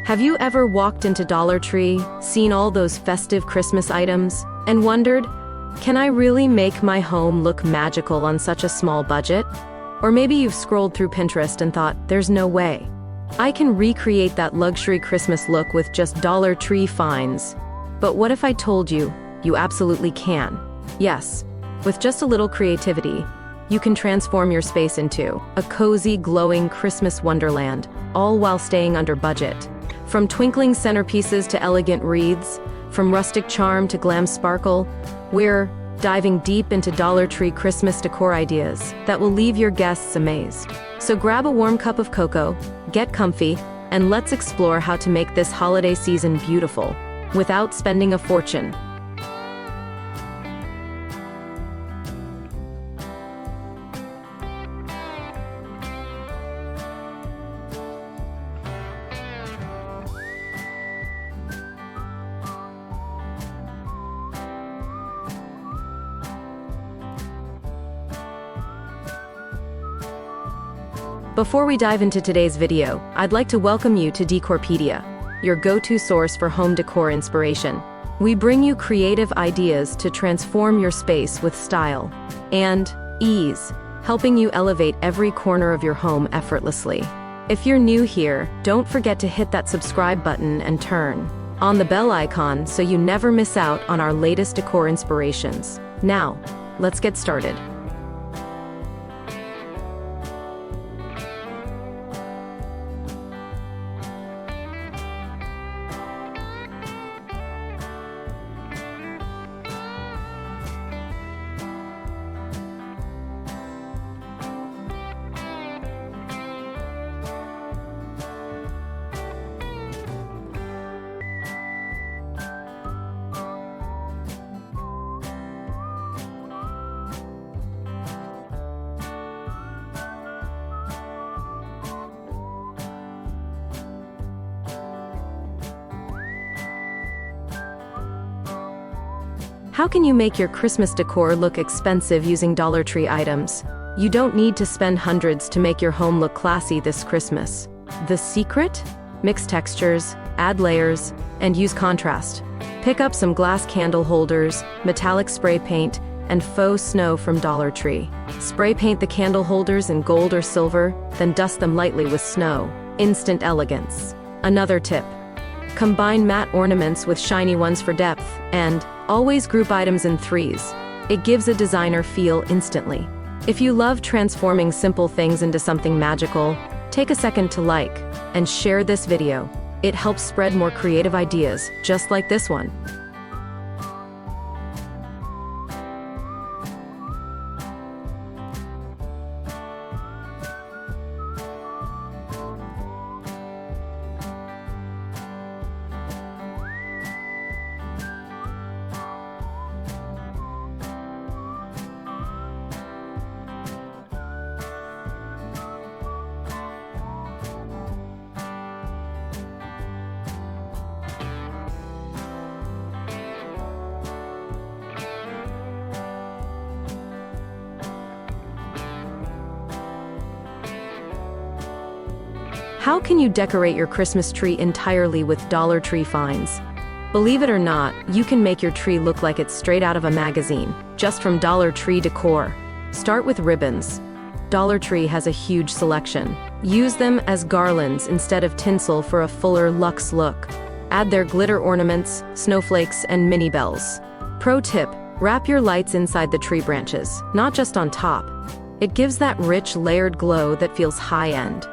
Have you ever walked into Dollar Tree, seen all those festive Christmas items, and wondered, can I really make my home look magical on such a small budget? Or maybe you've scrolled through Pinterest and thought, there's no way. I can recreate that luxury Christmas look with just Dollar Tree finds. But what if I told you, you absolutely can? Yes, with just a little creativity, you can transform your space into a cozy, glowing Christmas wonderland, all while staying under budget. From twinkling centerpieces to elegant wreaths, from rustic charm to glam sparkle, we're diving deep into Dollar Tree Christmas decor ideas that will leave your guests amazed. So grab a warm cup of cocoa, get comfy, and let's explore how to make this holiday season beautiful without spending a fortune. Before we dive into today's video, I'd like to welcome you to Decorpedia, your go-to source for home decor inspiration. We bring you creative ideas to transform your space with style and ease, helping you elevate every corner of your home effortlessly. If you're new here, don't forget to hit that subscribe button and turn on the bell icon so you never miss out on our latest decor inspirations. Now, let's get started. How can you make your Christmas decor look expensive using Dollar Tree items? You don't need to spend hundreds to make your home look classy this Christmas. The secret? Mix textures, add layers, and use contrast. Pick up some glass candle holders, metallic spray paint, and faux snow from Dollar Tree. Spray paint the candle holders in gold or silver, then dust them lightly with snow. Instant elegance. Another tip: combine matte ornaments with shiny ones for depth, and always group items in threes. It gives a designer feel instantly. If you love transforming simple things into something magical, take a second to like and share this video. It helps spread more creative ideas, just like this one. How can you decorate your Christmas tree entirely with Dollar Tree finds? Believe it or not, you can make your tree look like it's straight out of a magazine, just from Dollar Tree Decor. Start with ribbons. Dollar Tree has a huge selection. Use them as garlands instead of tinsel for a fuller luxe look. Add their glitter ornaments, snowflakes, and mini bells. Pro tip: wrap your lights inside the tree branches, not just on top. It gives that rich, layered glow that feels high-end.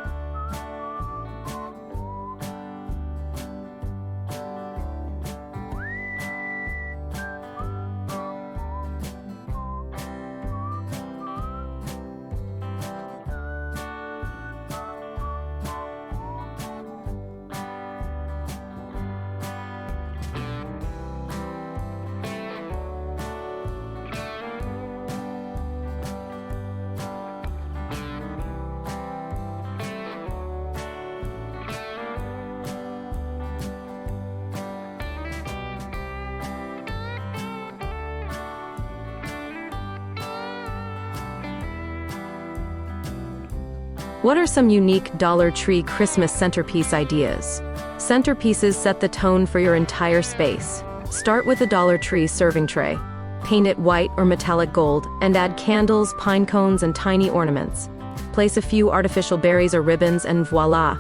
What are some unique Dollar Tree Christmas centerpiece ideas? Centerpieces set the tone for your entire space. Start with a Dollar Tree serving tray. Paint it white or metallic gold and add candles, pine cones, and tiny ornaments. Place a few artificial berries or ribbons and voila!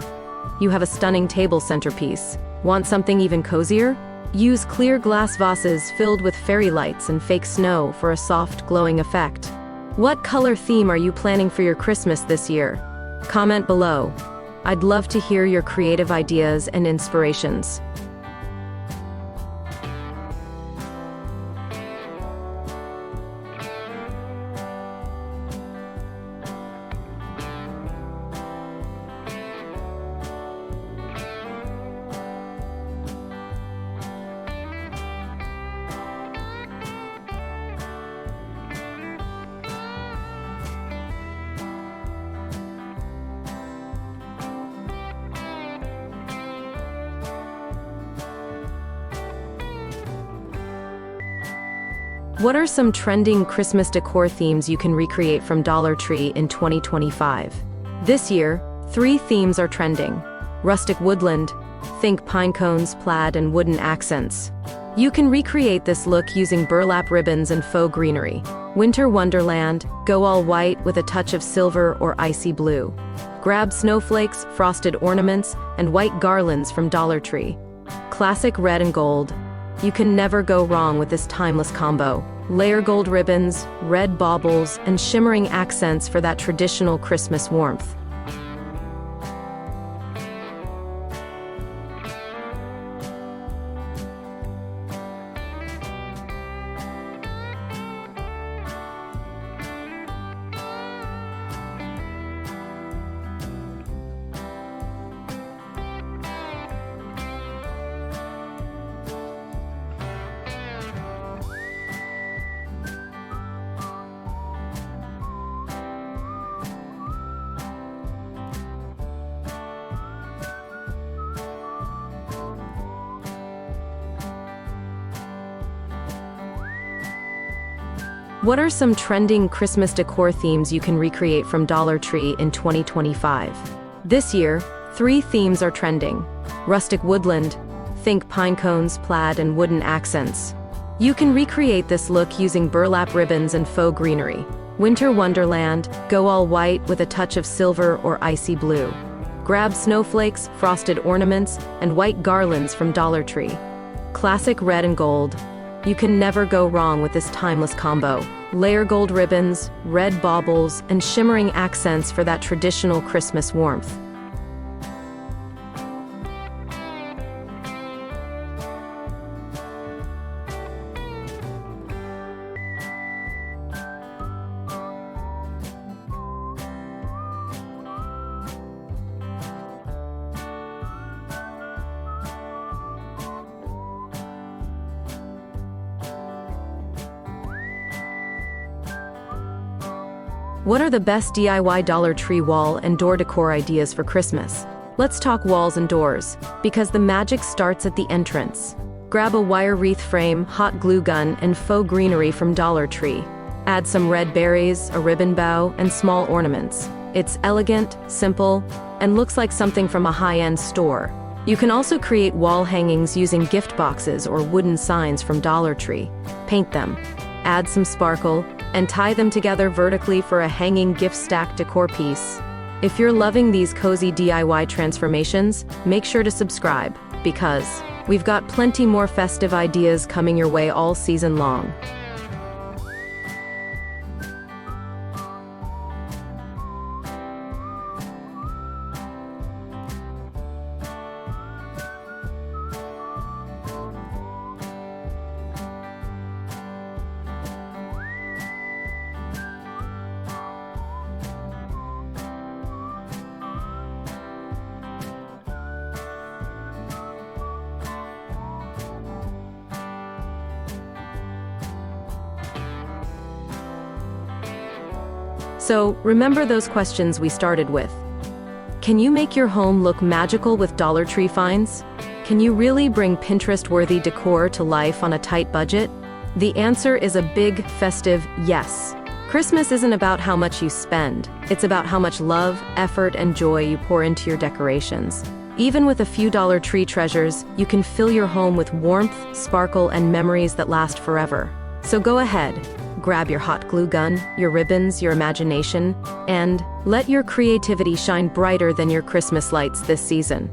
You have a stunning table centerpiece. Want something even cozier? Use clear glass vases filled with fairy lights and fake snow for a soft, glowing effect. What color theme are you planning for your Christmas this year? Comment below. I'd love to hear your creative ideas and inspirations. What are some trending Christmas decor themes you can recreate from Dollar Tree in 2025? This year, 3 themes are trending. Rustic woodland, think pine cones, plaid, and wooden accents. You can recreate this look using burlap ribbons and faux greenery. Winter wonderland, go all white with a touch of silver or icy blue. Grab snowflakes, frosted ornaments, and white garlands from Dollar Tree. Classic red and gold. You can never go wrong with this timeless combo. Layer gold ribbons, red baubles, and shimmering accents for that traditional Christmas warmth. What are some trending Christmas decor themes you can recreate from Dollar Tree in 2025? This year, 3 themes are trending. Rustic woodland, think pine cones, plaid, and wooden accents. You can recreate this look using burlap ribbons and faux greenery. Winter wonderland, go all white with a touch of silver or icy blue. Grab snowflakes, frosted ornaments, and white garlands from Dollar Tree. Classic red and gold. You can never go wrong with this timeless combo. Layer gold ribbons, red baubles, and shimmering accents for that traditional Christmas warmth. What are the best DIY Dollar Tree wall and door decor ideas for Christmas? Let's talk walls and doors, because the magic starts at the entrance. Grab a wire wreath frame, hot glue gun, and faux greenery from Dollar Tree. Add some red berries, a ribbon bow, and small ornaments. It's elegant, simple, and looks like something from a high-end store. You can also create wall hangings using gift boxes or wooden signs from Dollar Tree. Paint them, add some sparkle, and tie them together vertically for a hanging gift stack decor piece. If you're loving these cozy DIY transformations, make sure to subscribe, because we've got plenty more festive ideas coming your way all season long. So, remember those questions we started with. Can you make your home look magical with Dollar Tree finds? Can you really bring Pinterest-worthy decor to life on a tight budget? The answer is a big, festive yes. Christmas isn't about how much you spend. It's about how much love, effort, and joy you pour into your decorations. Even with a few Dollar Tree treasures, you can fill your home with warmth, sparkle, and memories that last forever. So go ahead, grab your hot glue gun, your ribbons, your imagination, and let your creativity shine brighter than your Christmas lights this season.